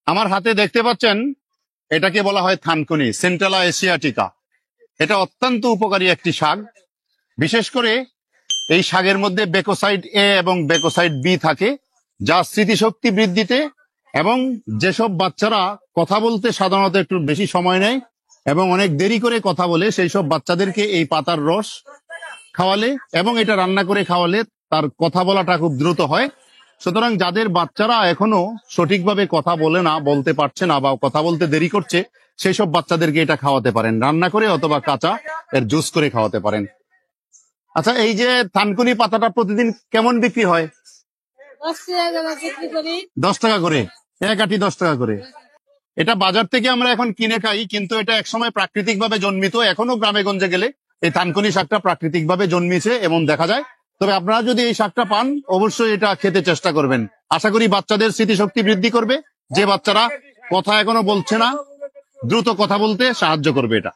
আমার হাতে দেখতে পাচ্ছেন, এটাকে বলা হয় থানকুনি, সেন্ট্রালা এশিয়াটিকা। এটা অত্যন্ত উপকারী একটি শাক। বিশেষ করে এই শাকের মধ্যে বেকোসাইড এ এবং বেকোসাইড বি থাকে, যা স্মৃতিশক্তি বৃদ্ধিতে এবং যেসব বাচ্চারা কথা বলতে সাধারণত একটু বেশি সময় নেয় এবং অনেক দেরি করে কথা বলে, সেই সব বাচ্চাদেরকে এই পাতার রস খাওয়ালে এবং এটা রান্না করে খাওয়ালে তার কথা বলাটা খুব দ্রুত হয়। সুতরাং যাদের বাচ্চারা এখনো সঠিকভাবে কথা বলে না, বলতে পারছে না বা কথা বলতে দেরি করছে, সেই সব বাচ্চাদেরকে এটা খাওয়াতে পারেন, রান্না করে অথবা কাঁচা এর জুস করে খাওয়াতে পারেন। আচ্ছা, এই যে থানকুনি পাতাটা প্রতিদিন কেমন বিক্রি হয়? 10 টাকা করে, এক আটি 10 টাকা করে। এটা বাজার থেকে আমরা এখন কিনে খাই, কিন্তু এটা একসময় প্রাকৃতিক ভাবে জন্মিত। এখনো গ্রামে গঞ্জে গেলে এই থানকুনি শাকটা প্রাকৃতিক ভাবে জন্মিছে এমন দেখা যায়। তবে আপনারা যদি এই শাকটা পান, অবশ্যই এটা খেতে চেষ্টা করবেন। আশা করি বাচ্চাদের স্মৃতিশক্তি বৃদ্ধি করবে। যে বাচ্চারা কথা এখনো বলছে না, দ্রুত কথা বলতে সাহায্য করবে এটা।